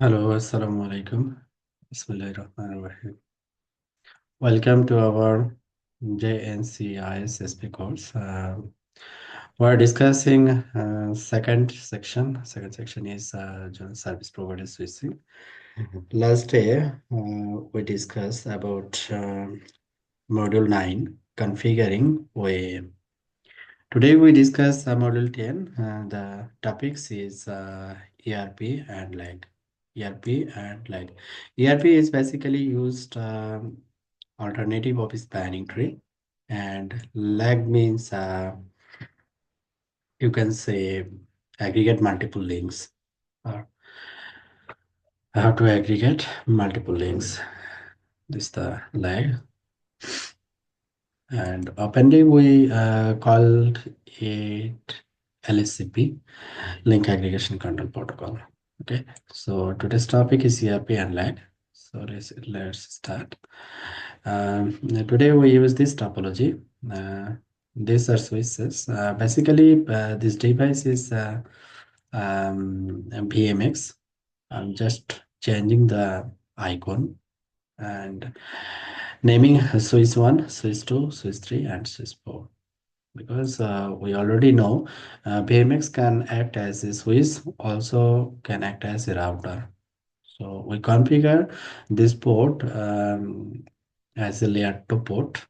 Hello, Assalamu alaikum. Bismillahirrahmanirrahim. Welcome to our JNCIS-SP course. We're discussing second section. Second section is General Service Provider Switching. Last day, we discussed about Module 9, Configuring way. Today we discuss Module 10. The topics is ERP and lag. ERP and lag. ERP is basically used alternative of spanning tree, and lag means you can say aggregate multiple links, or how to aggregate multiple links. This is the lag. And openly we called it LSCP, link aggregation control protocol. Okay, so today's topic is ERP and lag. So let's start. Today we use this topology. These are switches. Basically, this device is BMX. I'm just changing the icon and naming switch 1, switch 2, switch 3, and switch 4. Because we already know BMX can act as a switch, also can act as a router. So we configure this port as a layer 2 port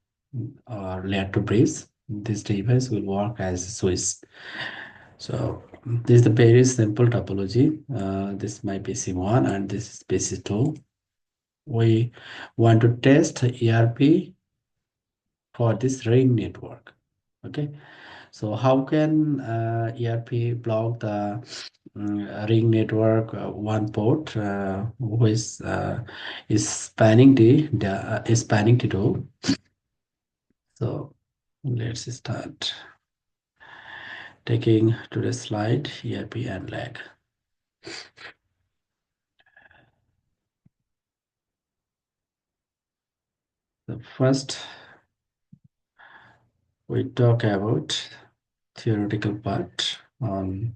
or layer 2 bridge. This device will work as a switch. So this is the very simple topology. This is my PC1 and this is PC2. We want to test ERP for this ring network. Okay, so how can ERP block the ring network one port is spanning is spanning the two. So let's start taking to the slide ERP and lag. The first we talk about theoretical part on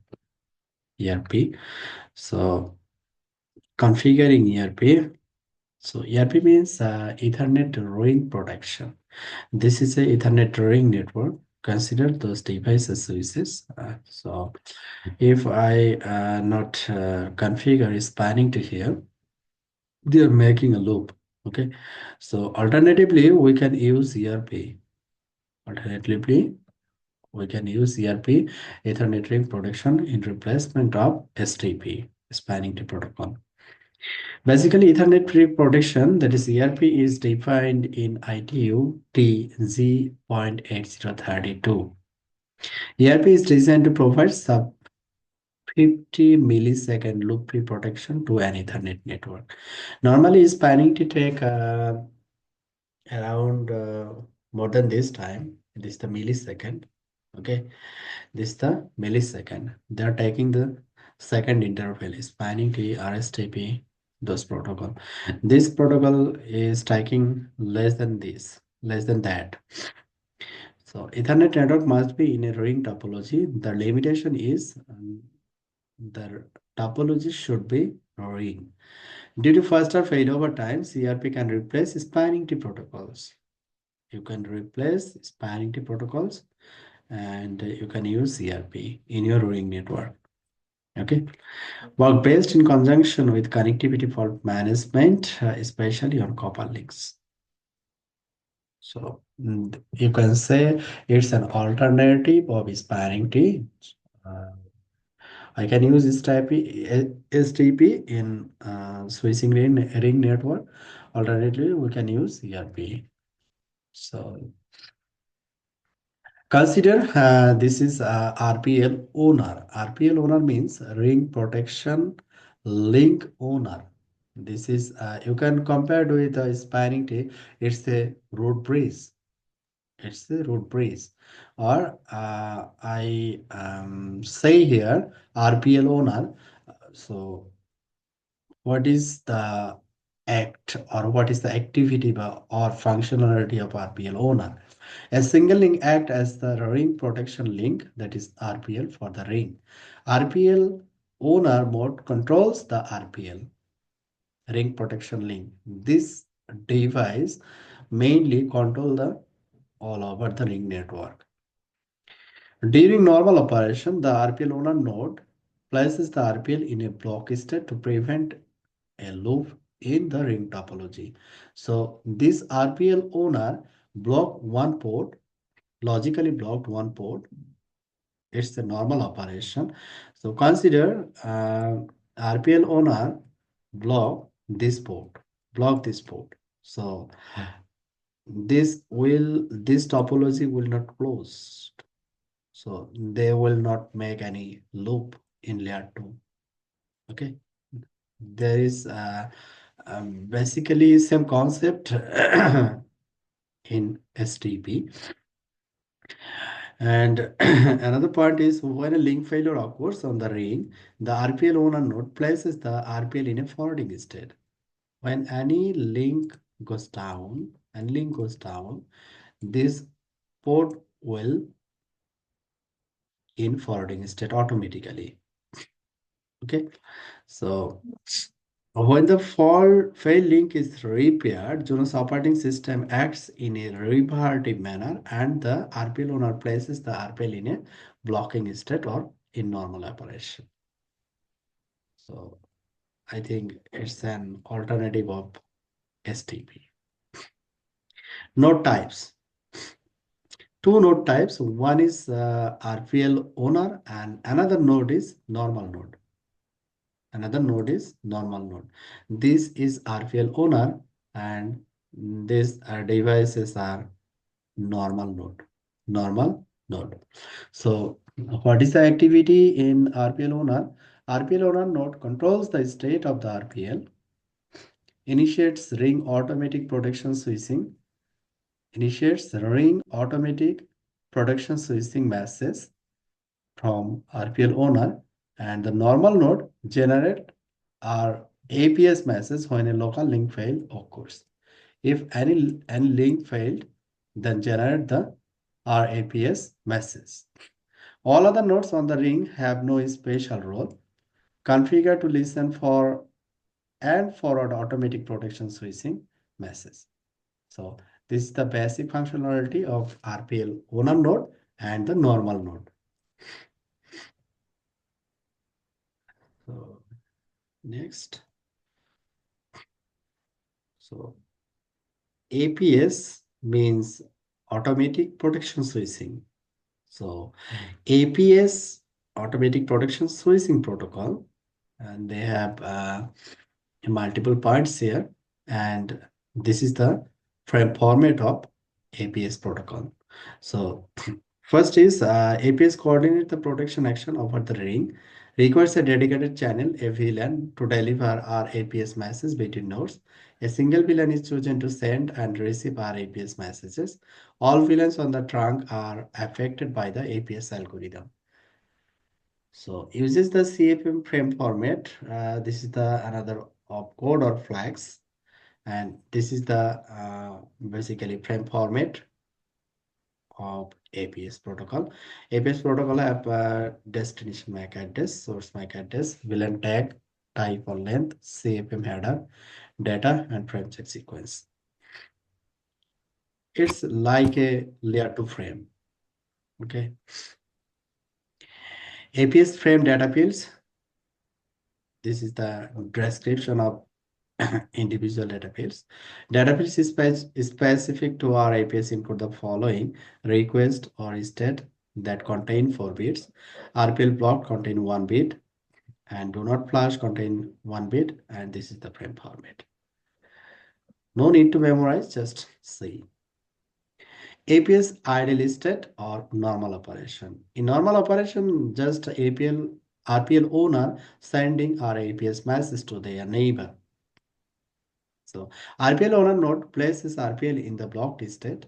ERP. So configuring ERP. So ERP means Ethernet ring protection. This is a Ethernet ring network. Consider those devices switches. So if I not configure spanning to here, they are making a loop. Okay. So alternatively, we can use ERP. Alternatively, we can use ERP Ethernet ring protection in replacement of STP, spanning tree protocol. Basically, Ethernet tree protection, that is ERP, is defined in ITU TZ.8032. ERP is designed to provide sub 50 millisecond loop free protection to an Ethernet network. Normally, spanning to take around more than this time. This is the millisecond. Okay, this is the millisecond. They are taking the second interval, spanning to RSTP, those protocol. This protocol is taking less than this, less than that. So Ethernet network must be in a ring topology. The limitation is the topology should be ring. Due to faster failover time, CRP can replace spanning tree protocols. You can replace spanning tree protocols and you can use CRP in your ring network. Okay. Work based in conjunction with connectivity fault management, especially on copper links. So you can say it's an alternative of spanning tree. Uh, I can use STP in switching ring network. Alternatively, we can use ERP. So consider this is RPL owner. RPL owner means ring protection link owner. This is you can compare it with a spanning tree. It's a root bridge. It's the root bridge. Or I say here RPL owner. So what is the act or what is the activity or functionality of RPL owner? A single link act as the ring protection link, that is RPL for the ring. RPL owner mode controls the RPL. ring protection link. This device mainly control the all over the ring network. During normal operation, the RPL owner node places the RPL in a block state to prevent a loop in the ring topology. So this RPL owner block one port, logically blocked one port. It's the normal operation. So consider RPL owner block this port, block this port. So this topology will not close. So they will not make any loop in layer 2. Okay. There is basically same concept in STP. And another point is when a link failure occurs on the ring, the RPL owner node places the RPL in a forwarding state. When any link goes down, this port will in forwarding state automatically. Okay, so when the failed link is repaired, Junos operating system acts in a reparative manner and the RPL owner places the RPL in a blocking state or in normal operation. So I think it's an alternative of STP. Node types. Two node types. One is RPL owner and another node is normal node. Another node is normal node. This is RPL owner and these devices are normal node. Normal node. So what is the activity in RPL owner? RPL owner node controls the state of the RPL, initiates ring automatic protection switching, initiates ring automatic protection switching message from RPL owner, and the normal node generate our APS message when a local link fail occurs. If any link failed, then generate the RAPS message. All other nodes on the ring have no special role. Configure to listen for and forward automatic protection switching message. So this is the basic functionality of RPL owner node and the normal node. So next, so APS means automatic protection switching. So APS, automatic protection switching protocol, and they have multiple points here, and this is the frame format of APS protocol. So first is APS coordinate the protection action over the ring, requires a dedicated channel, a VLAN, to deliver our APS message between nodes. A single VLAN is chosen to send and receive our APS messages. All VLANs on the trunk are affected by the APS algorithm. So uses the CFM frame format. This is the another opcode or flags, and this is the basically frame format of APS protocol. APS protocol have destination MAC address, source MAC address, VLAN tag, type or length, CFM header, data, and frame check sequence. It's like a layer 2 frame. Okay. APS frame data fields. This is the description of individual data fields. Data fields is specific to our APS include the following: request or state that contain 4 bits, RPL block contain 1 bit, and do not flash contain 1 bit, and this is the frame format. No need to memorize, just see. APS idle state or normal operation. In normal operation, just RPL owner sending our APS message to their neighbor. So RPL owner node places RPL in the blocked state.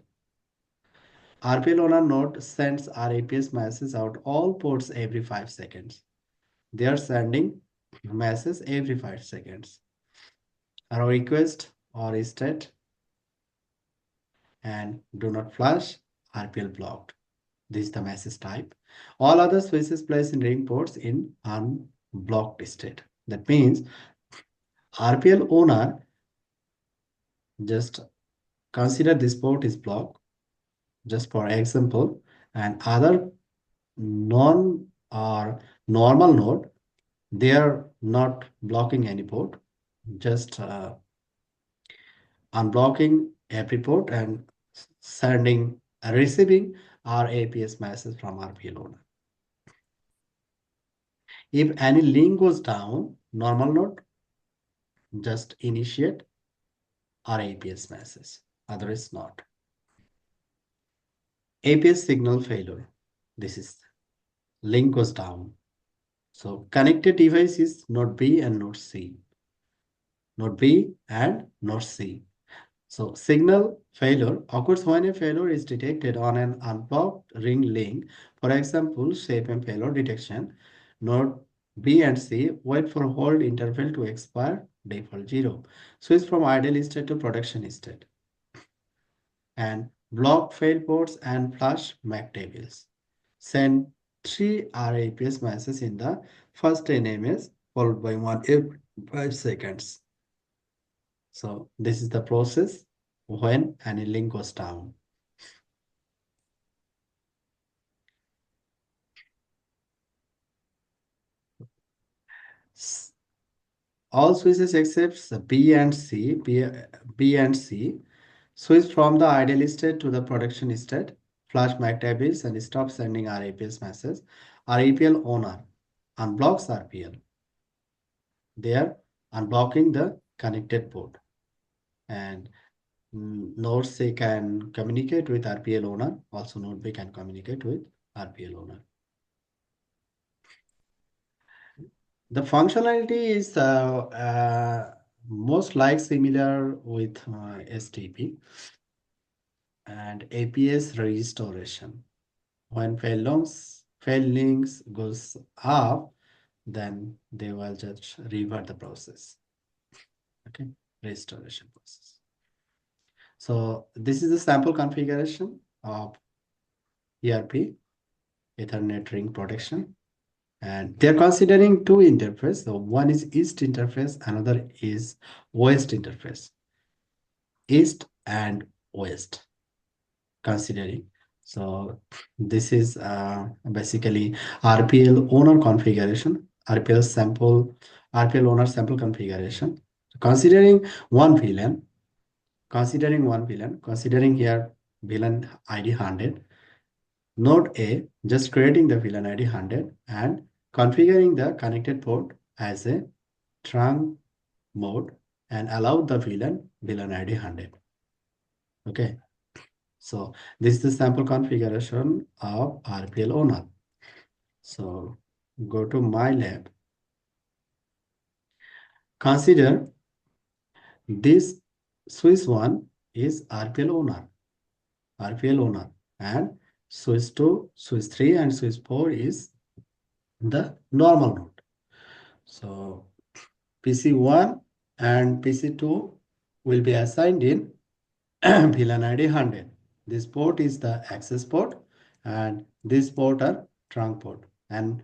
RPL owner node sends RAPS message out all ports every 5 seconds. They are sending message every 5 seconds. A request or state and do not flash, RPL blocked. This is the message type. All other switches placed in ring ports in unblocked state. That means RPL owner just consider this port is blocked, just for example, and other non or normal node, they are not blocking any port, just unblocking every port and sending receiving our APS message from RPL owner. If any link goes down, normal node just initiate our APS message, otherwise not. APS signal failure. This is link goes down. So connected device is node B and node C. Node B and node C. So signal failure occurs when a failure is detected on an unblocked ring link. For example, shape and failure detection. Node B and C wait for hold interval to expire, default 0. Switch from idle state to production state. And block fail ports and flush MAC tables. Send 3 RAPS messages in the first 10 ms followed by 1 every 5 seconds. So this is the process when any link goes down. All switches except B and C switch from the idle state to the production state, flash MAC tables and stop sending RAPS message. RAPL owner unblocks RPL. They are unblocking the connected port, and node C can communicate with RPL owner. Also node B can communicate with RPL owner. The functionality is most like similar with STP and APS restoration. When fail links goes up, then they will just revert the process. Okay, restoration process. So this is the sample configuration of ERP, Ethernet ring protection. And they're considering two interfaces. So one is east interface, another is west interface. East and west considering. So this is basically RPL owner configuration, RPL owner sample configuration. Considering one VLAN, considering here VLAN ID 100, node A just creating the VLAN ID 100 and configuring the connected port as a trunk mode and allow the VLAN ID 100. Okay, so this is the sample configuration of RPL owner. So go to my lab. Consider this switch 1 is RPL owner, and switch 2, switch 3 and switch 4 is the normal node. So PC1 and PC2 will be assigned in VLAN ID 100. This port is the access port and this port are trunk port, and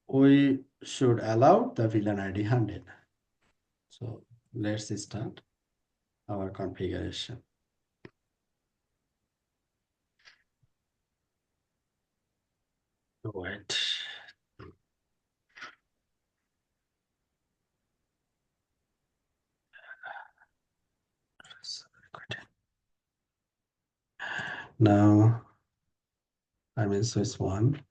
we should allow the VLAN ID 100. So let's start our configuration. Wait. Now I'm in switch 1.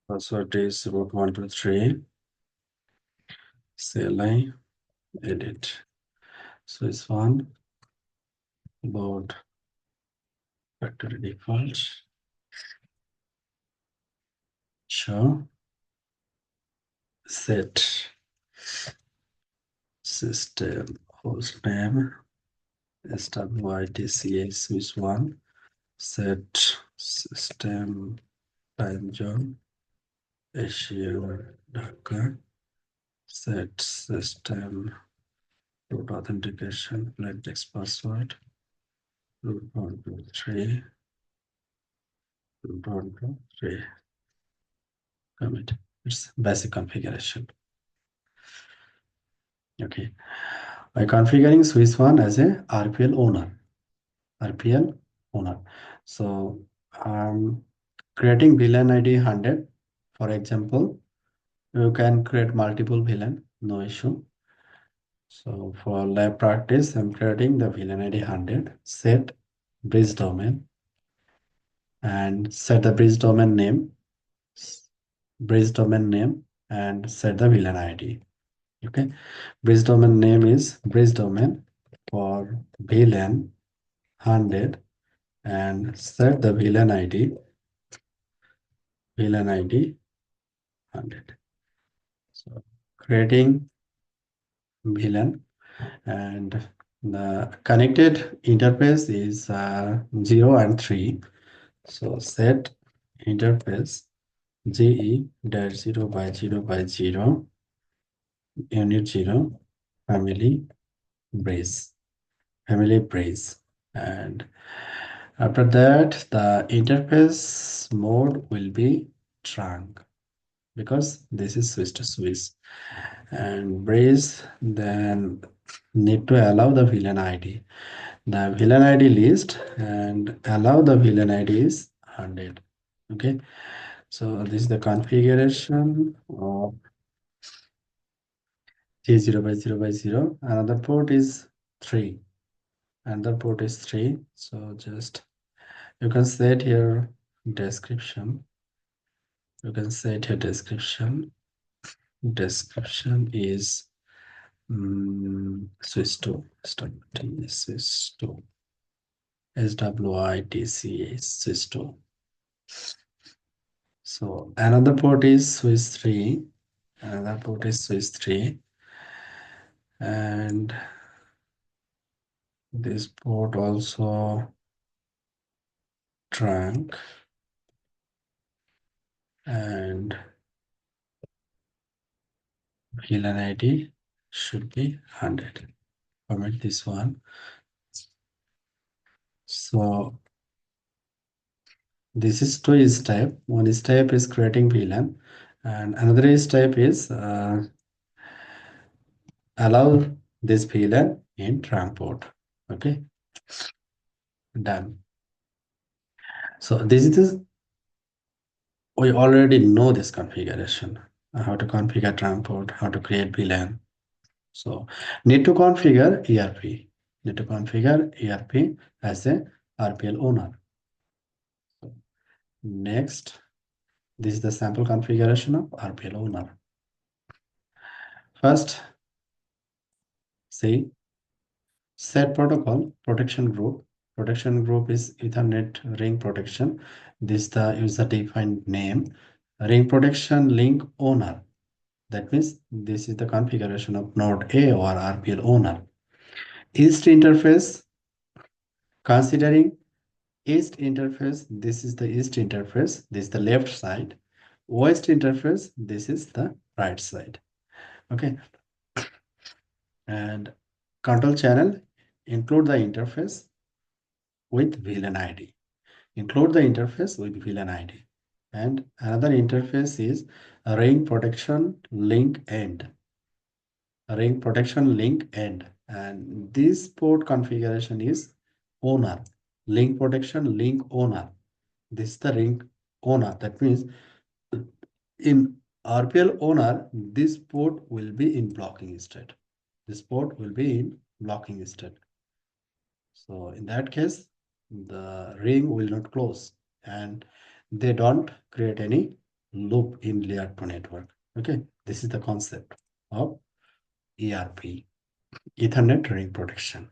Password is root 123. CLI edit. Switch 1. Board factory default. Show. Set system host name. SWITCA switch 1. Set system time zone, Asia, Dhaka, set system, root authentication, plain text password, root 123, root 123, commit. It's basic configuration. Okay. By configuring Swiss one as a RPL owner. RPL owner. So creating VLAN ID 100. For example, you can create multiple VLAN, no issue. So for lab practice, I'm creating the VLAN ID 100, set bridge domain and set the bridge domain name and set the VLAN ID. Okay, bridge domain name is bridge domain for VLAN 100 and set the VLAN ID 100. So creating VLAN and the connected interface is 0 and 3. So set interface GE dash 0 by 0 by 0 unit 0 family brace and after that the interface mode will be trunk because this is switch to switch and brace then need to allow the VLAN ID. The VLAN ID list and allow the VLAN ID is 100. Okay, so this is the configuration of G0 by 0 by 0. Another port is 3. Another port is 3. So just you can set here description. You can set here description. Description is Swiss2. Swiss2. SWITCH Swiss2. So another port is Swiss 3. Another port is Swiss 3. And this port also trunk and VLAN ID should be 100. Comment this one. So this is two step. One step is creating VLAN and another step is allow this VLAN in trunk port. Okay, done. So this is we already know this configuration, how to configure trunk port, how to create VLAN. So need to configure ERP. Need to configure ERP as a RPL owner. So next, this is the sample configuration of RPL owner. First, see set protocol protection group. Protection group is Ethernet ring protection. This is the user defined name. Ring protection link owner. That means this is the configuration of node A or RPL owner. East interface, considering east interface, this is the east interface, this is the left side. West interface, this is the right side. Okay, and control channel include the interface with VLAN ID. Include the interface with VLAN ID. And another interface is a ring protection link end. A ring protection link end. And this port configuration is owner. Link protection link owner. This is the ring owner. That means in RPL owner, this port will be in blocking state. This port will be in blocking state. So in that case, the ring will not close and they don't create any loop in layer 2 network. Okay, this is the concept of ERP, Ethernet ring protection.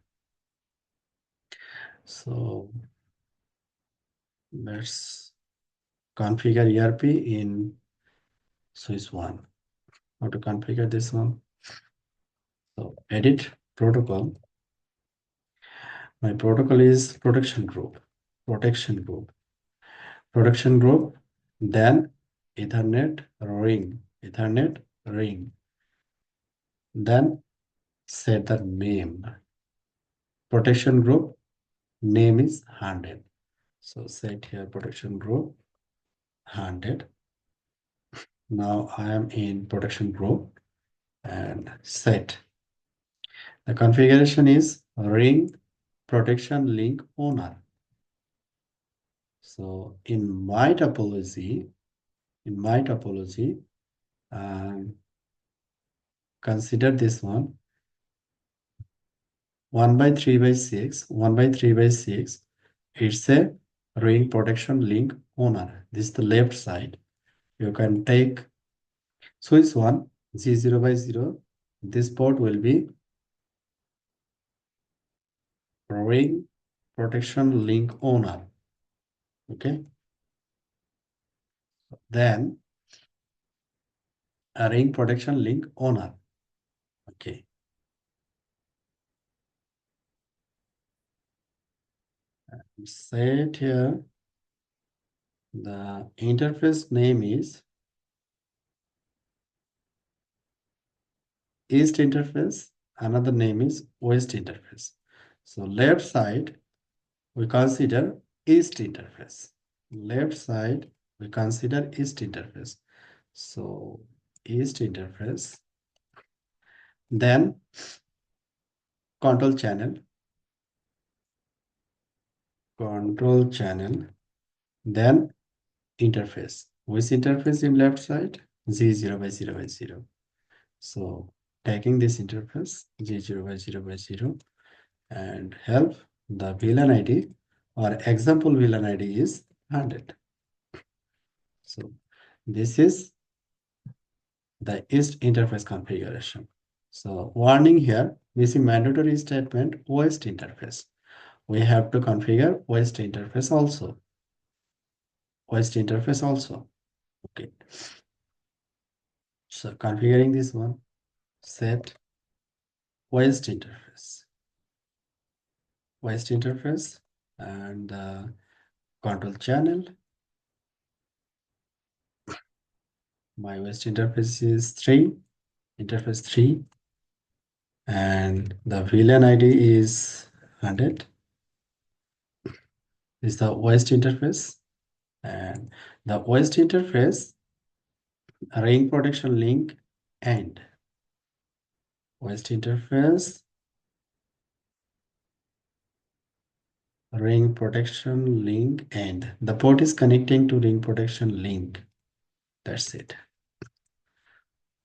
So let's configure ERP in Swiss 1. How to configure this one? So edit protocol. My protocol is protection group. Protection group. Protection group. then Ethernet ring, then set the name. Protection group name is 100. So set here protection group 100. Now I am in protection group and set. The configuration is ring protection link owner. So in my topology, um, consider this one 1 by 3 by 6, 1 by 3 by 6. It's a ring protection link owner. This is the left side. You can take switch 1 G0 by 0. This port will be ring protection link owner. Okay. Then a ring protection link owner. Okay. Set here the interface name is east interface. Another name is west interface. So left side we consider east interface. Left side we consider east interface. So east interface. Then control channel, then interface. Which interface in left side? G0 by 0 by 0. So taking this interface G0 by 0 by 0 and help the VLAN ID or example VLAN ID is 100. So this is the east interface configuration. So warning here, missing mandatory statement west interface. We have to configure west interface also. Okay. So configuring this one, set west interface, and control channel. My west interface is interface 3, and the VLAN ID is 100. This is the west interface, and the west interface ring protection link and west interface ring protection link and the port is connecting to ring protection link. That's it.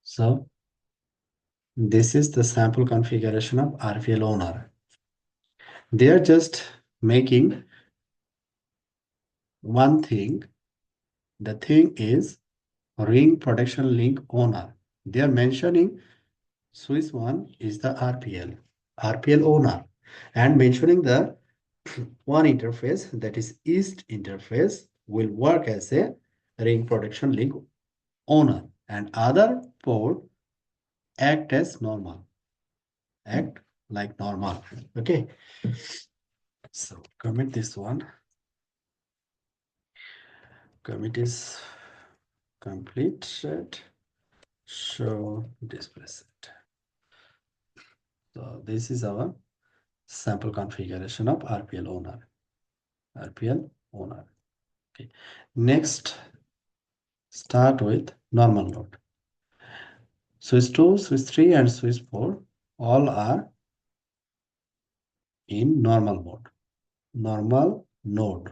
So this is the sample configuration of RPL owner. They are just making one thing. The thing is ring protection link owner. They are mentioning Swiss one is the RPL owner, and mentioning the one interface, that is east interface, will work as a ring protection link owner, and other port act as normal, act like normal. Okay, so commit this one. Commit is completed. Show display set. So this is our sample configuration of RPL owner. Okay. Next, start with normal node. Switch 2, switch 3, and switch 4 all are in normal mode. Normal node.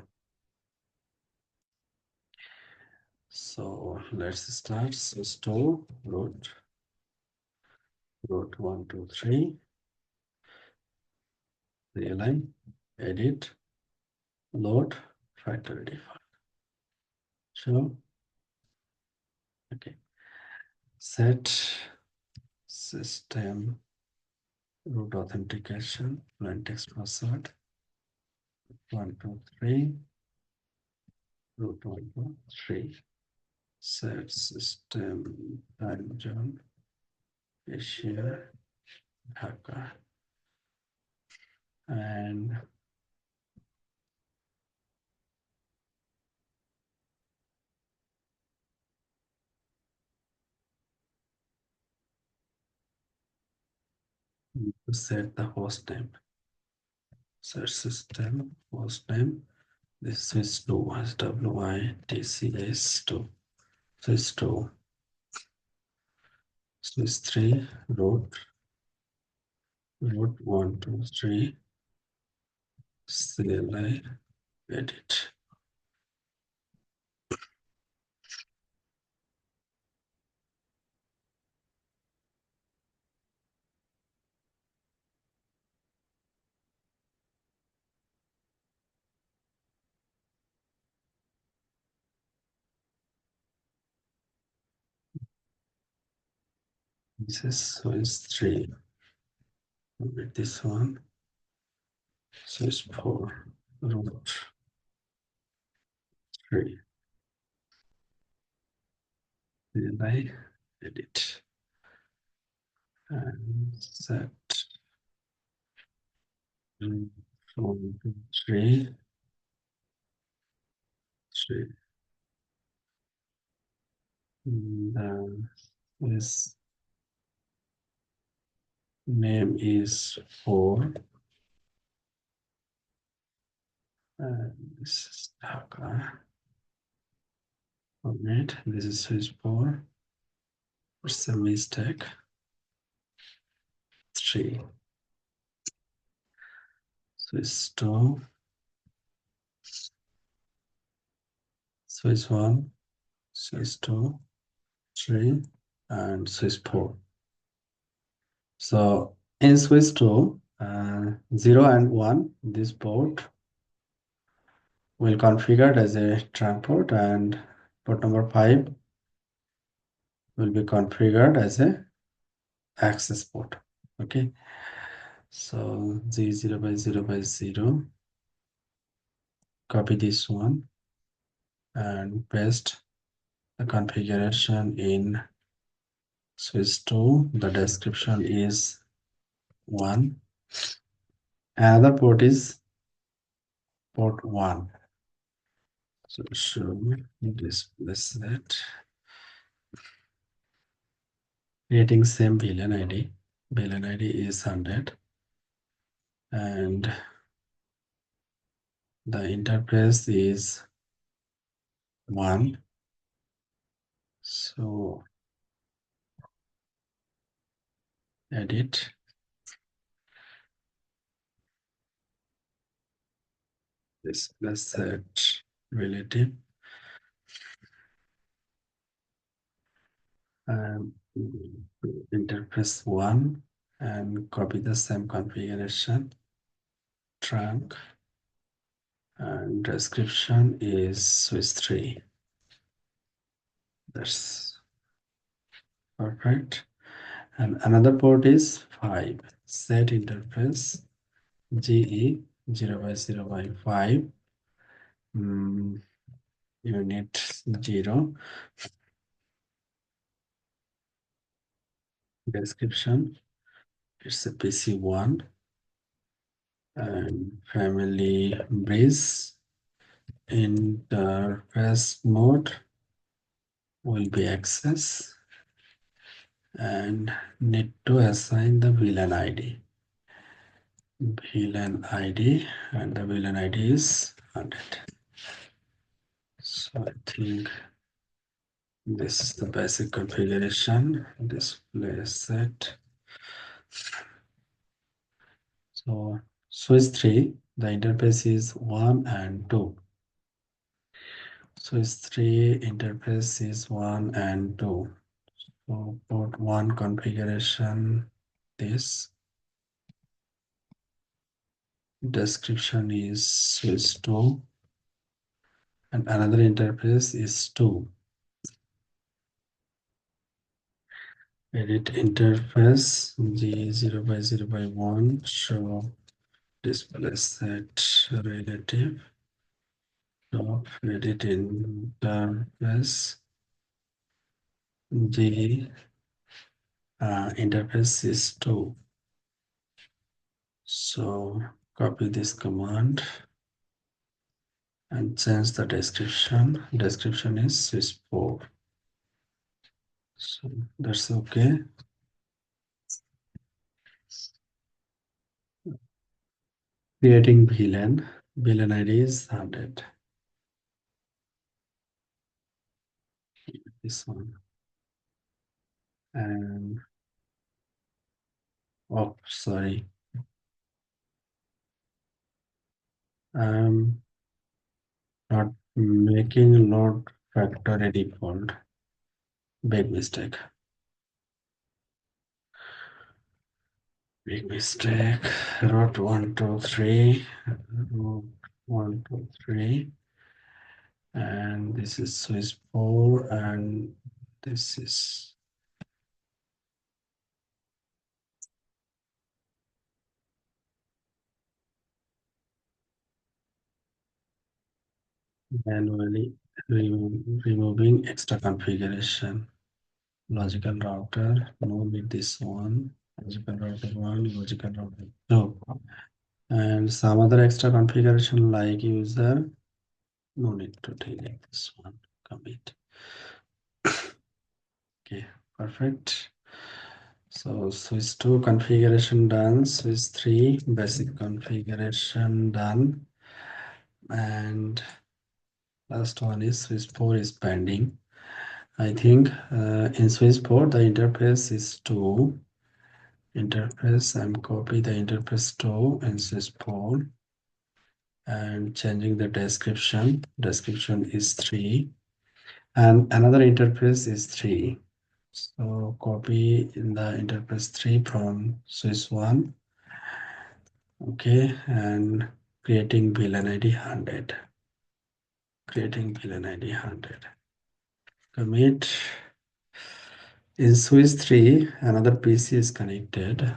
So let's start. Switch 2, root 1, 2, 3. Realign, edit, load, factory define. So, okay. Set system root authentication, plain text password 1, 2, 3, root 1, 2, 3. Set system time zone, Asia, Dhaka, and Set the host name. Set system host name. This is 2 as WITCS2. Sys 2. Sys 3 root 1, 2, 3. CLI edit. This is Sys 3. With this one. Sys 4 root 3. CLI edit. And set 1, 2, 3. 3. And this name is 4. And this is Dhaka. Format. This is Sys 4. What's the mistake? 3. Sys 2. Sys 1. Sys 2. 3. And Sys 4. So in Sys 2, 0 and 1, this port will configured as a trunk port, and port number 5 will be configured as a access port. Okay, so Z0 by 0 by 0, copy this one and paste the configuration in Sys 2. The description is 1. Another port is port 1. So show display set. Creating same VLAN ID. VLAN ID is 100. And the interface is 1. So edit. Display set relative. And interface 1 and copy the same configuration. Trunk and description is Sys 3. That's perfect. And another port is 5. Set interface GE 0 by 0 by 5. Unit 0. Description, it's a PC1. And family base interface mode will be access, and need to assign the VLAN ID. VLAN ID, and the VLAN ID is 100. So I think this is the basic configuration. Display set. So Sys 3, the interface is 1 and 2. Sys 3 interface is 1 and 2. So port 1 configuration, this description is Sys 2, and another interface is 2. Edit interface G0 by 0 by 1, show display set relative. So edit interface G interface is 2. So copy this command and change the description. Description is Sys 4. So that's okay. Creating VLAN ID is 100. This one. And oh, sorry. I'm not making load factory default. Big mistake. Big mistake. Route 1, 2, 3. Route 1, 2, 3. And this is Swiss 4, and this is manually removing extra configuration. Logical router, no need this one. Logical router 1, logical router 2. And some other extra configuration like user, no need to delete this one. Commit. Okay, perfect. So Swiss 2 configuration done, Swiss 3 basic configuration done, and last one is Swiss 4 is pending. I think in Swiss 4 the interface is 2. Interface, I'm copy the interface 2 in Swiss 4 and changing the description. Description is 3 and another interface is 3. So copy in the interface 3 from Swiss 1. Okay, and creating VLAN ID 100. Creating VLAN ID 100. Commit. In Swiss 3, another PC is connected.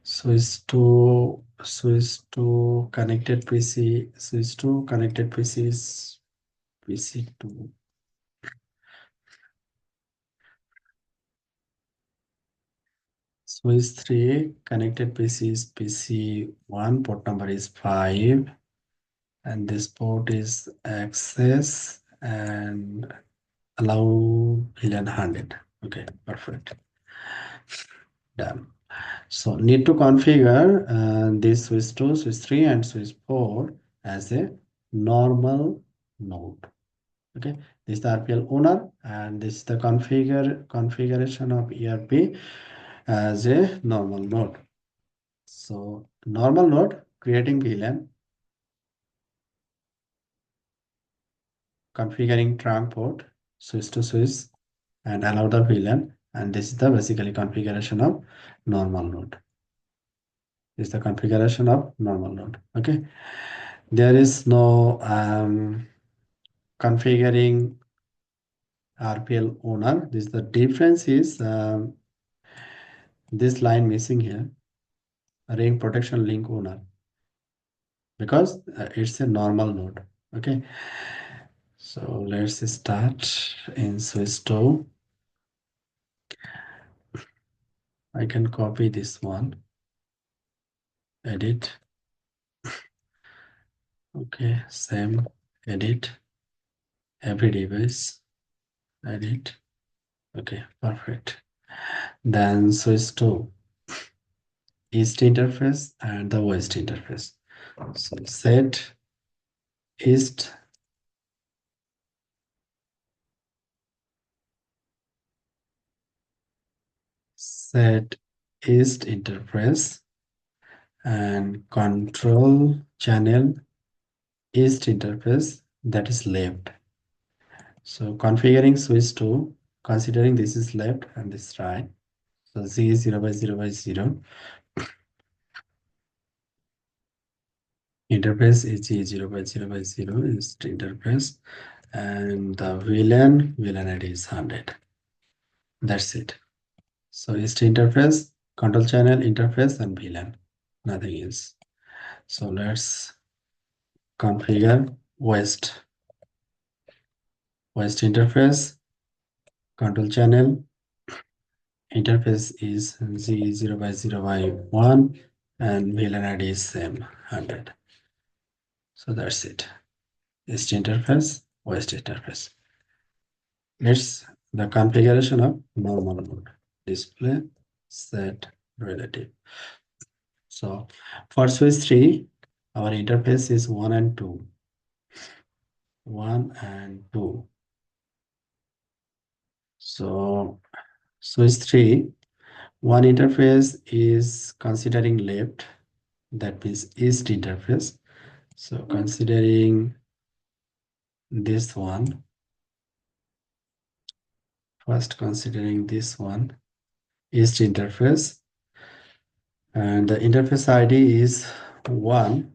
Swiss to connected PC. Swiss to connected PC is PC2. Swiss 3 connected PC is PC1. Port number is 5. And this port is access and allow VLAN 100. Okay, perfect. Done. So need to configure this Swiss 2, Swiss 3 and Swiss 4 as a normal node. Okay, this is the RPL owner and this is the configuration of ERP as a normal node. So normal node creating VLAN, configuring trunk port, Swiss to Swiss and allow the VLAN, and this is the basically configuration of normal node. This is the configuration of normal node. Okay, there is no configuring RPL owner. This the difference is this line missing here, ring protection link owner, because it's a normal node. Okay, so let's start in Swiss 2. I can copy this one, edit. Okay, same, edit, every device, edit. Okay, perfect. Then Swiss 2, east interface and the west interface. So set east, set east interface and control channel east interface, that is left. So configuring Swiss 2, considering this is left and this right. So Z is 0 by 0 by 0. Interface is G 0 by 0 by 0 is interface, and the VLAN ID is 100. That's it. So east interface, control channel interface, and VLAN, nothing else. So let's configure west interface, control channel interface is Z 0 by 0 by 1 and VLAN ID is same 100. So that's it. East interface, west interface. It's the configuration of normal mode. Display set relative. So for switch 3, our interface is 1 and 2. 1 and 2. So switch 3, one interface is considering left, that means east interface. So considering this one, first considering this one, east interface, and the interface ID is 1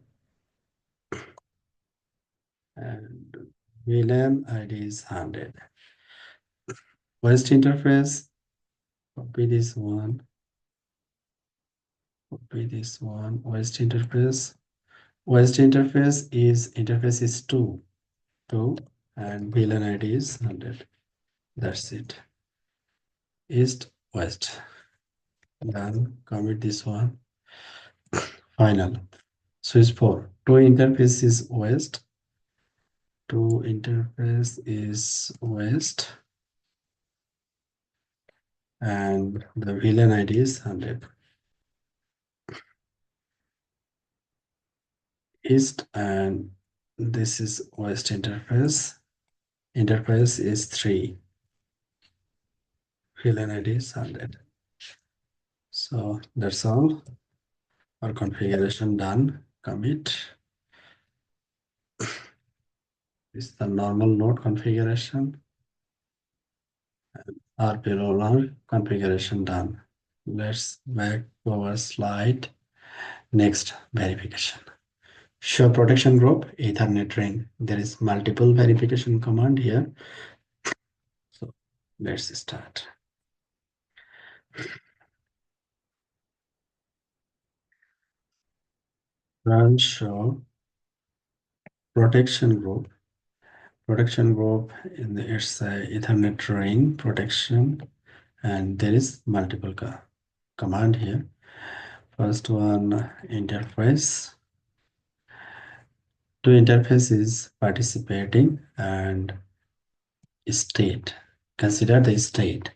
and VLAN ID is 100. West interface, copy this one, copy this one, west interface. West interface is 2, and VLAN ID is 100. That's it. East, west. Then commit this one. Final. Switch 4. 2 interface is west. 2 interface is west. And the VLAN ID is 100. East, and this is west interface. Interface is 3. VLAN ID is 100. So that's all. Our configuration done. Commit. This is the normal node configuration. RP roller configuration done. Let's back to our slide. Next, verification. Show protection group, Ethernet ring. There is multiple verification command here. So let's start. Run show protection group. Protection group in the it's a Ethernet ring protection, and there is multiple command here. First one, interface. Two interfaces participating and state. Consider the state.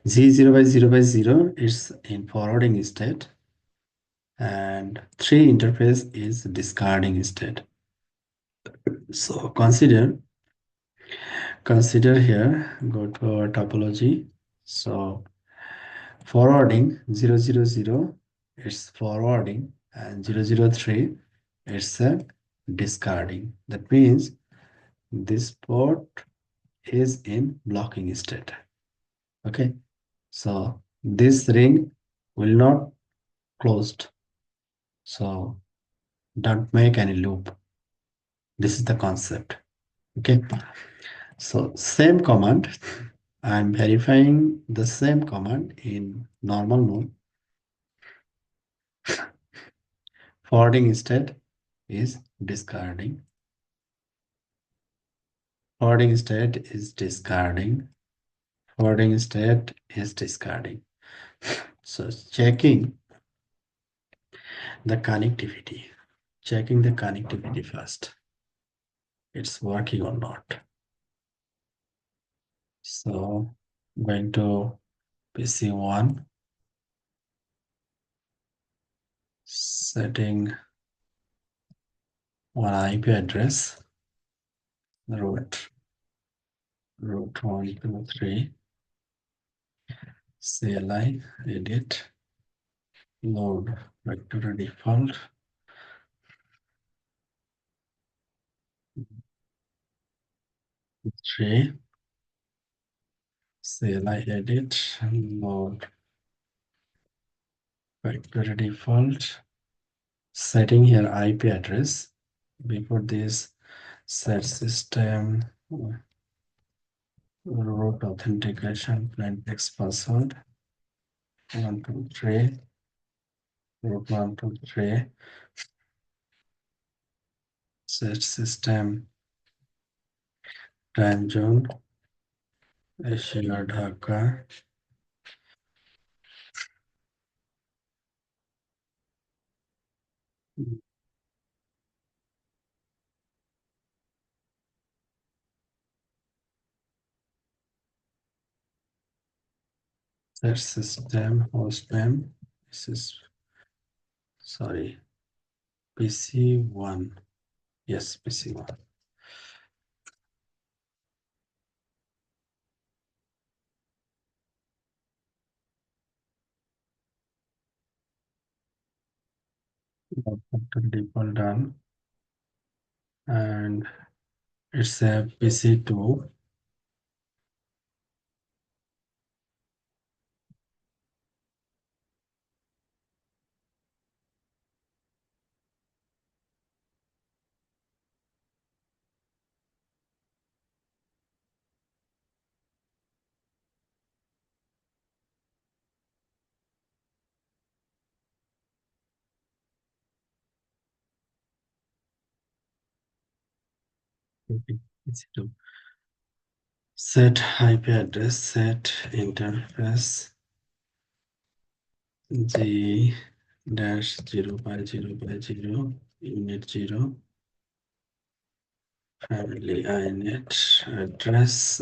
Z0 by 0 by 0 is in forwarding state, and 3 interface is discarding state. So consider here, go to our topology. So forwarding 000 it's forwarding, and 003 it's a discarding. That means this port is in blocking state. Okay, so this ring will not closed, so don't make any loop. This is the concept. Okay, so same command, I'm verifying the same command in normal mode. Forwarding state is discarding. Forwarding state is discarding. Forwarding state is discarding. So checking the connectivity. Checking the connectivity first. It's working or not. So going to PC1, setting one IP address, root 123, CLI, edit, load vector default, three, CLI edit, load vector default, setting here IP address. Before this, set system root authentication plain text password 123 root 123, set system time zone Asia Dhaka, set system host name. This is sorry, PC1. Yes, PC1. Default done, and it's a PC2. PC2. Set IP address, set interface G dash 0 by 0 by 0 unit 0 family inet address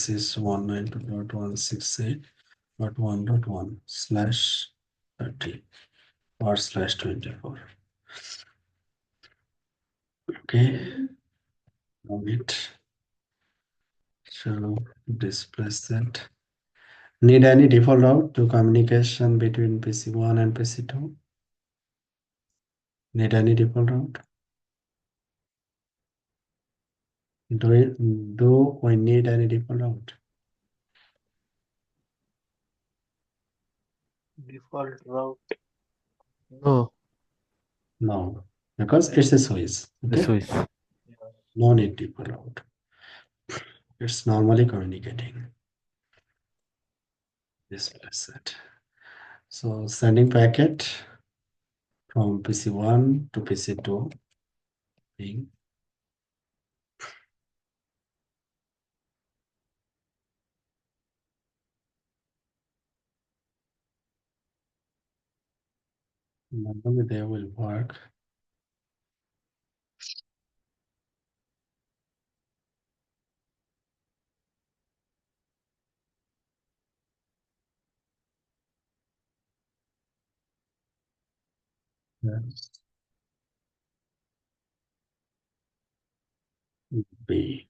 is 192.168.1.1 slash 30 or slash 24. Okay, commit. So display set. Need any default route to communication between PC1 and PC2? Need any default route? Do we need any default route? Default route. No, No, because it's a switch. the Okay, Swiss. no need default route. It's normally communicating. Display set. So sending packet from PC1 to PC2 being normally they will work. Yes. B.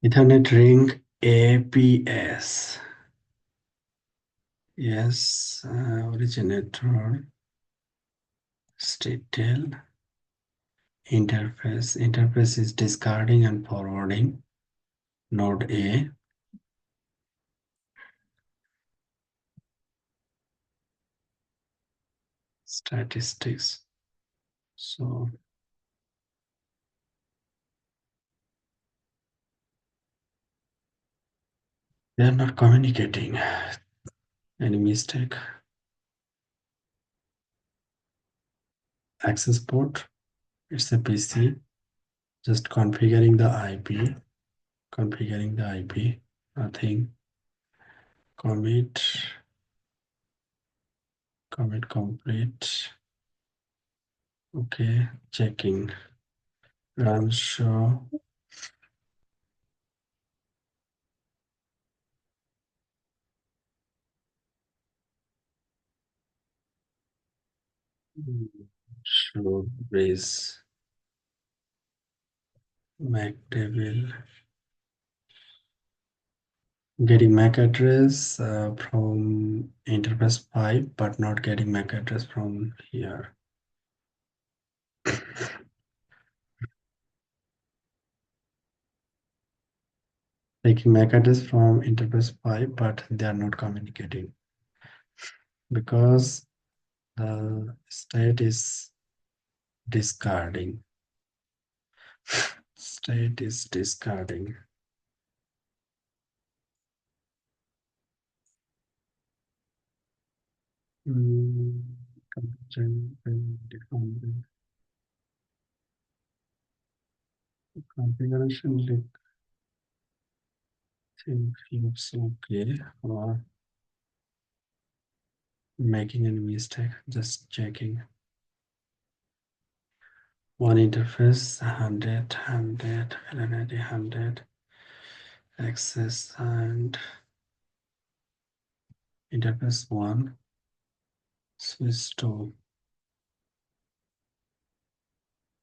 Ethernet ring APS. Yes, originator, detail, interface. Interface is discarding and forwarding. Node A. Statistics. So they are not communicating. Any mistake? Access port. It's a PC. Just configuring the IP. Configuring the IP. Nothing. Commit. Commit complete. Okay. Checking. Run show. Show base. MAC table. Getting MAC address from interface 5, but not getting MAC address from here. Taking MAC address from interface 5, but they are not communicating because the state is discarding. State is discarding. Configuration looks okay, or making any mistake, just checking. One interface, 100, LNID 100, access and interface 1, switch 2.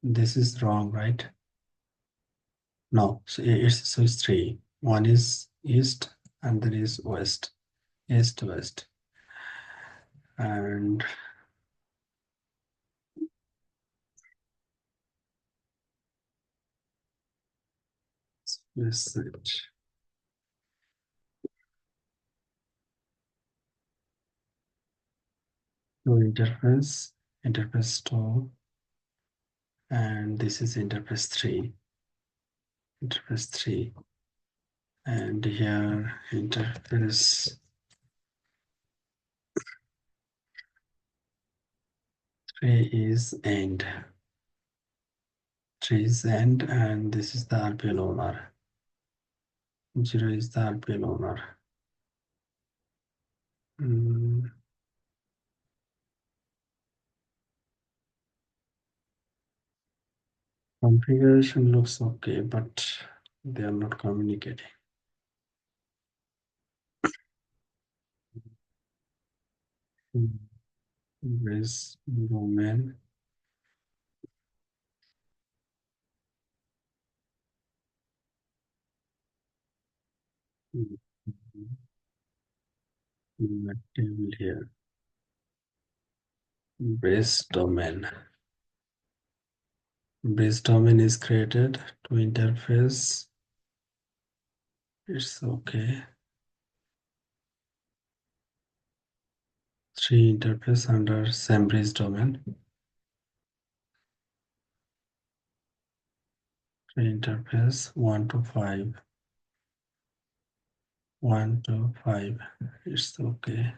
This is wrong, right? No, so it's switch 3. One is east and there is west, east, west. And switch to interface 2, and this is interface 3, and here interface 3 is end. 3 is end, and this is the RPL owner. 0 is the RPL owner. Configuration looks okay, but they are not communicating. Base domain. Table here. Base domain. Base domain is created to interface. It's okay. 3 interface under same base domain. 3 interface 1 to 5. 1 to 5. It's okay.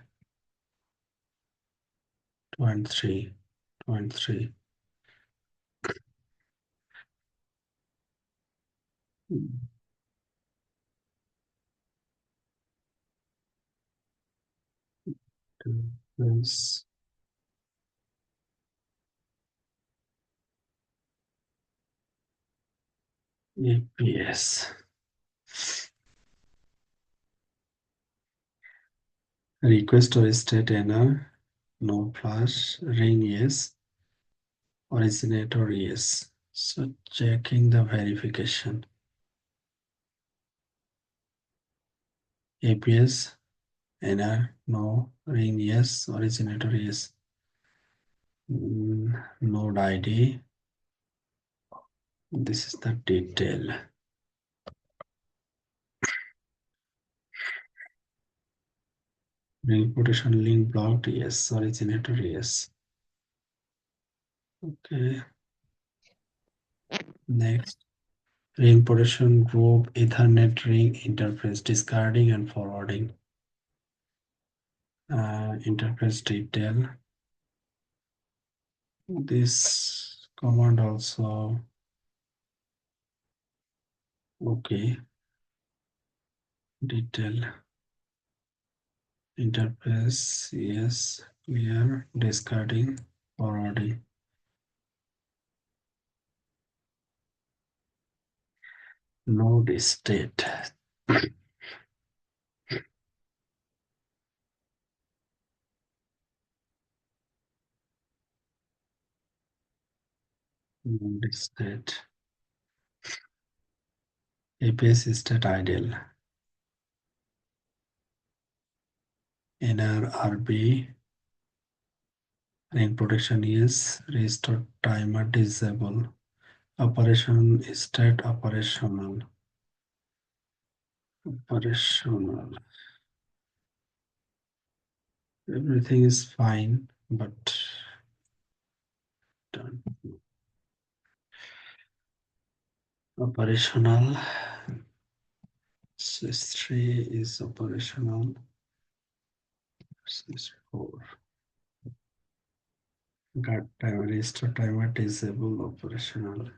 2 and 3. 2 and 3. This APS. Request or state error, no flash, ring yes, originator yes. So checking the verification. APS, error, no, ring yes, originator yes. Node ID. This is the detail. Ring quotation link blocked, yes, originator yes. Okay. Next. Ring protection group Ethernet ring interface discarding and forwarding. Interface detail. This command also okay. Detail interface yes, clear, discarding, forwarding. Node state. Node state. APS state idle. NRRB. Ring protection is restore timer disable. Operation state operational. Operational. Everything is fine, but don't. Operational. Sys3 is operational. Sys4. Got timer restore timer disable operational.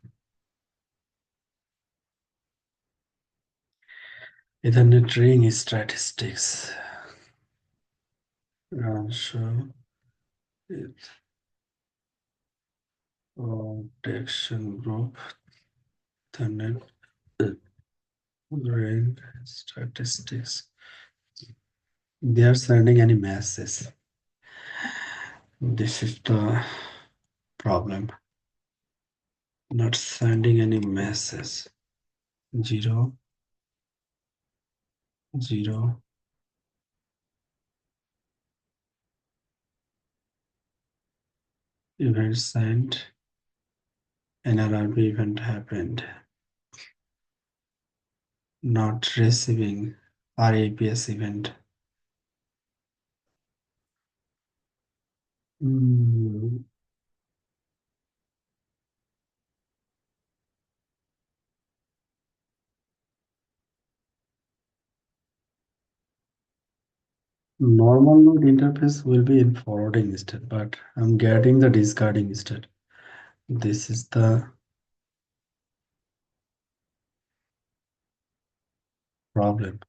Ethernet ring statistics. Show it. protection group, then rank statistics. They are sending any messages. This is the problem. Not sending any message. 0, 0. Event sent. An LRP event happened. Not receiving RAPS event. Mm, Normal node interface will be in forwarding instead, but I'm getting the discarding instead. This is the problem.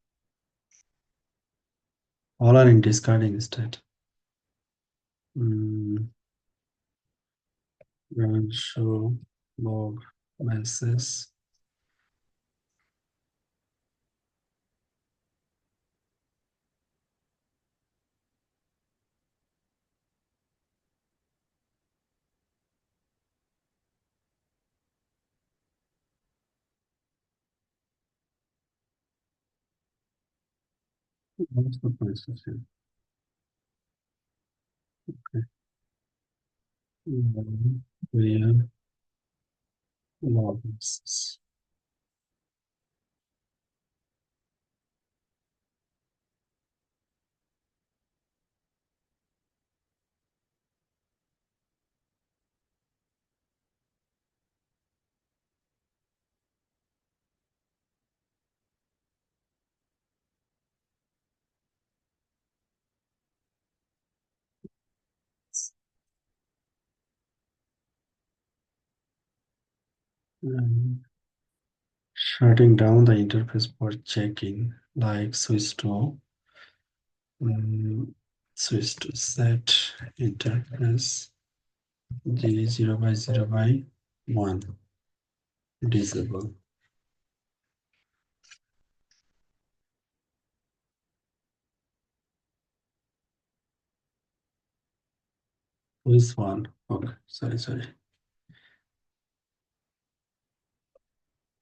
All are in discarding instead. Run show log message. What's the message here? Okay. Clear log message. Um, Shutting down the interface for checking, like switch to set interface G0 by 0 by 1 disable. This one. Okay, sorry.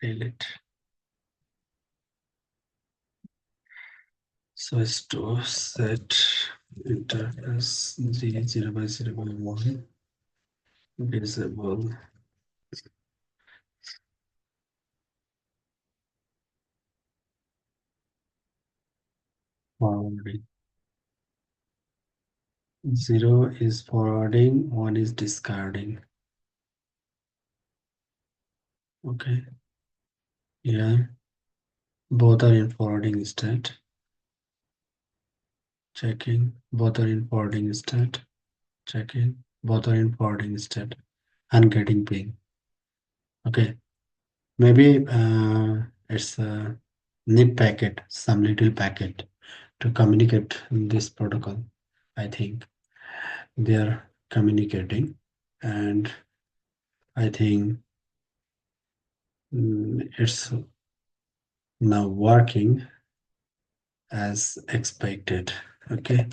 Delete. Switch to set interface G0 by 0 by 1 disable. Forwarding. 0 is forwarding, 1 is discarding. Okay, yeah, both are in forwarding state. Checking, both are in forwarding state. Checking, both are in forwarding state and getting ping. Okay, maybe it's a nib packet, some little packet to communicate this protocol. I think they are communicating, and I think it's now working as expected. Okay,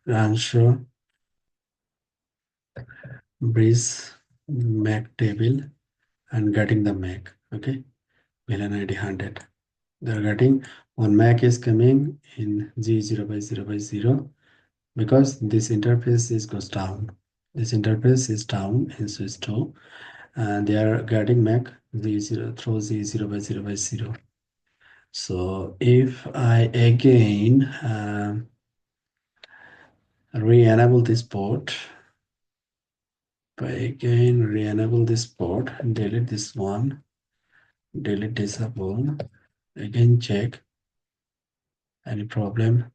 run show breeze mac table and getting the mac. Okay, villain ID 100. They're getting one mac is coming in G0 by 0 by 0 because this interface is goes down. This interface is down in switch 2 and they are getting mac Z0 through Z0 by 0 by 0. So if I again re-enable this port, re-enable this port, delete this one, delete disable, again check any problem.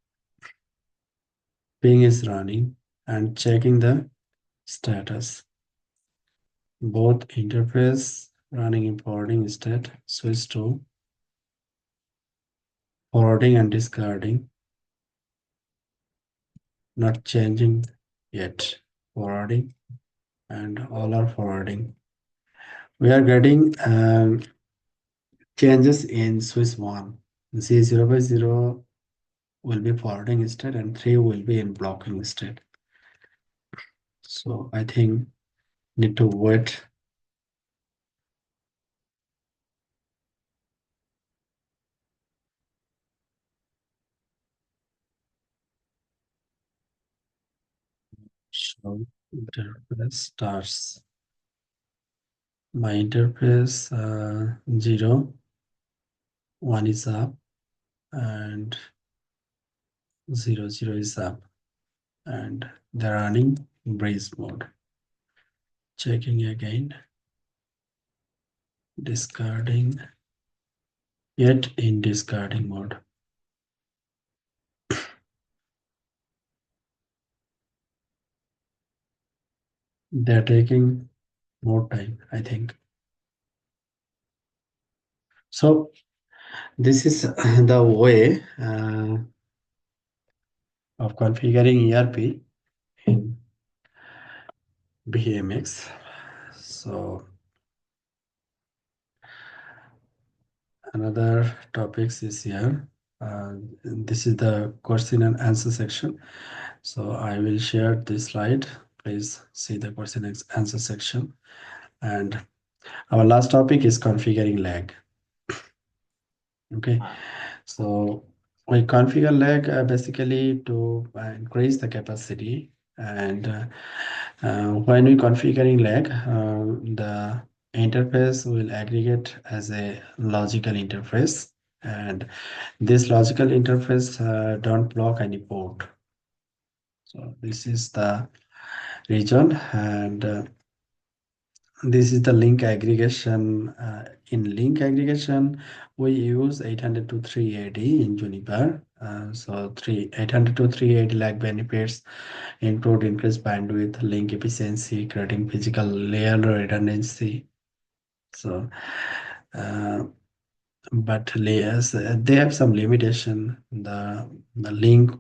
Ping is running and checking the status. Both interface running in forwarding state, switch to forwarding and discarding, not changing yet. Forwarding and all are forwarding. We are getting changes in Swiss 1. Z0 by 0 will be forwarding instead and 3 will be in blocking instead. So I think need to wait. So interface starts. My interface 0, 1 is up and 0 is up, and they're running breeze mode. Checking again, discarding, yet in discarding mode. They're taking more time, I think. So this is the way of configuring ERP in BMX. So another topics is here. This is the question and answer section. So I will share this slide. Please see the question and answer section. And our last topic is configuring lag. Okay, so we configure lag basically to increase the capacity. And when we configuring lag, the interface will aggregate as a logical interface, and this logical interface don't block any port. So this is the region, and this is the link aggregation. In link aggregation, we use 800 to 380 in Juniper. So 800 to 380 lag benefits include increased bandwidth, link efficiency, creating physical layer redundancy. So, uh, but layers they have some limitation. The link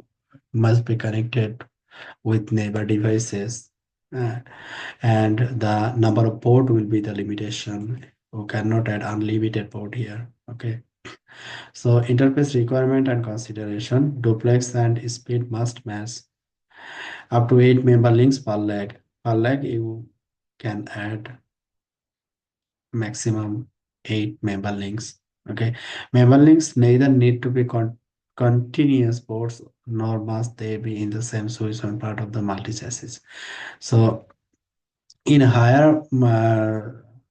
must be connected with neighbor devices. Uh, and the number of port will be the limitation. You cannot add unlimited port here. Okay, so interface requirement and consideration: duplex and speed must match. Up to 8 member links per leg you can add maximum 8 member links. Okay, member links neither need to be continuous ports nor must they be in the same switch on part of the multi chassis. So in higher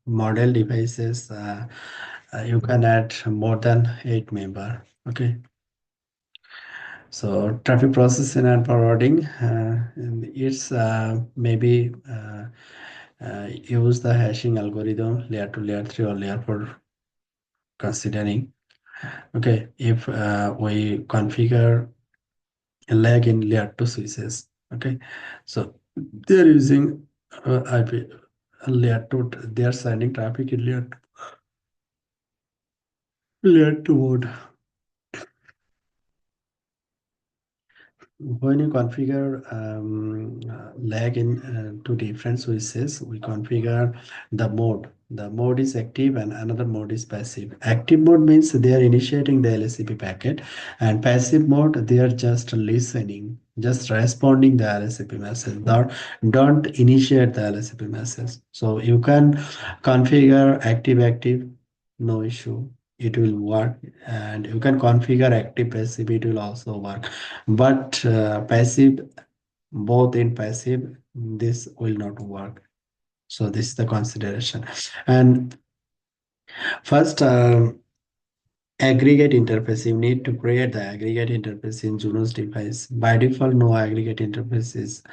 model devices, you can add more than 8 member. Okay, so traffic processing and forwarding, and it's maybe use the hashing algorithm layer 2, layer 3, or layer 4 considering. Okay, if we configure a lag in layer 2 switches. Okay, so they're using IP layer 2, they're sending traffic in layer 2 mode. When you configure lag in two different switches, we configure the mode. The mode is active and another mode is passive. Active mode means they are initiating the LSCP packet, and passive mode they are just listening, just responding the LSCP message. Don't initiate the LSCP message. So you can configure active, no issue. It will work, and you can configure active passive. It will also work, but passive, both in passive, this will not work. So this is the consideration. And first, aggregate interface, you need to create the aggregate interface in Junos device. By default, no aggregate interface is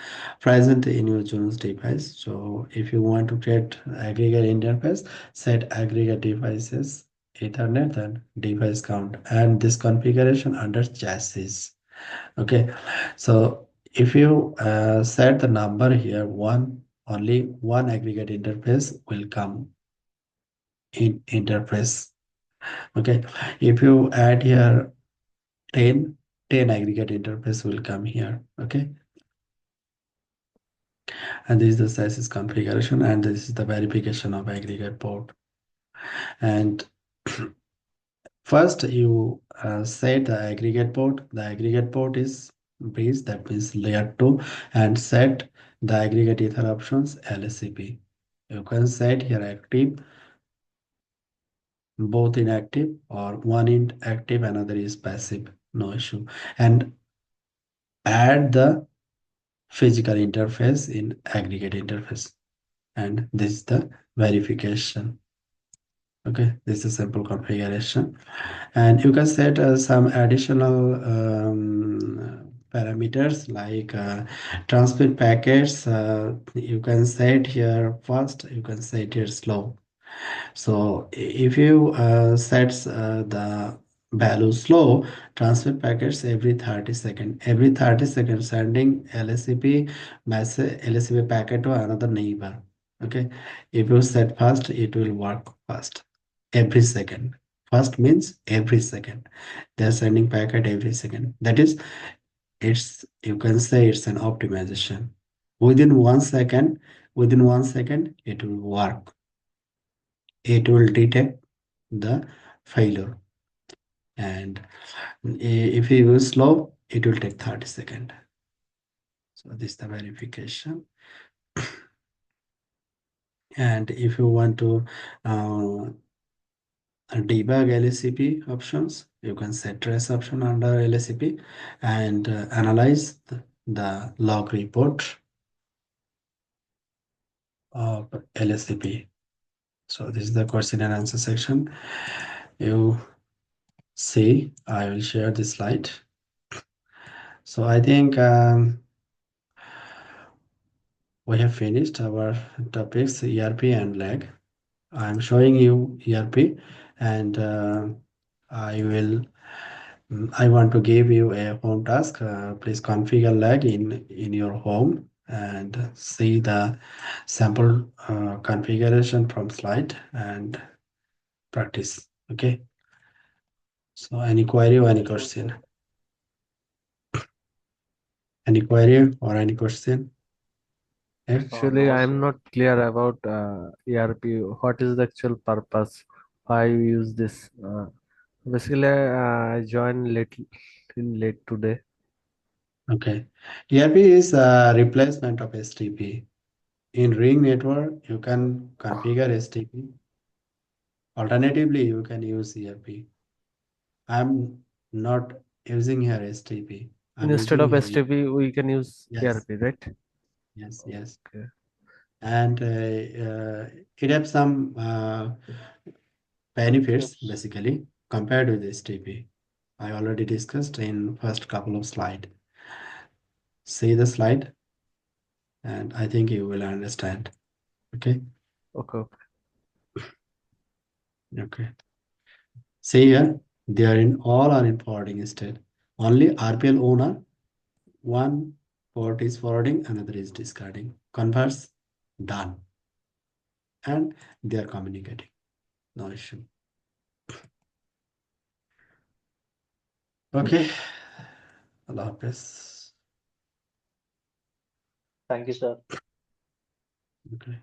present in your Junos device. So if you want to create aggregate interface, set aggregate devices Ethernet and device count, and this configuration under chassis. Okay, so if you set the number here, only one aggregate interface will come in interface. Okay, if you add here 10 aggregate interface will come here. Okay, And this is the SIS's configuration, and this is the verification of aggregate port. And first, you set the aggregate port. The aggregate port is bridge, that means layer 2, and set the aggregate ether options LSCP. You can set here active, both inactive, or one in active, another is passive, no issue. And add the physical interface in aggregate interface. And this is the verification. Okay, this is simple configuration. And you can set some additional parameters like transmit packets. You can set here first, you can set here slow. So if you set the value slow, transfer packets every 30 seconds. Every 30 seconds, sending LSCP message, LSCP packet to another neighbor. Okay. If you set fast, it will work fast. Every second. Fast means every second. They are sending packet every second. That is, it's, you can say it's an optimization. Within 1 second, it will work. It will detect the failure, and if you use slow, it will take 30 seconds. So this is the verification. And if you want to uh, debug LSCP options, you can set trace option under LSCP and analyze the log report of LSCP. So this is the question and answer section. You see, I will share this slide. So I think we have finished our topics ERP and lag. I'm showing you ERP, and I want to give you a home task. Please configure lag in your home and see the sample configuration from slide and practice. Okay. So any query or any Sure, sir. question? Any query or any question? Yeah? No, Actually, I'm sir. not clear about ERP. What is the actual purpose? Why you use this? Basically, I joined late today. Okay. ERP is a replacement of STP. In Ring network, you can configure STP. Alternatively, you can use ERP. I'm not using here STP. I'm Instead using of here ERP. STP, we can use Yes, ERP, right? yes. Okay. And it has some benefits Benefits. basically compared with STP. I already discussed in first couple of slide. See the slide, and I think you will understand. Okay, Okay. okay. See here, they are in all are in forwarding state. Only RPL owner, one port is forwarding, another is discarding. Converse done, and they are communicating. No issue. Okay, Allah Hafiz. Thank you, sir. Okay.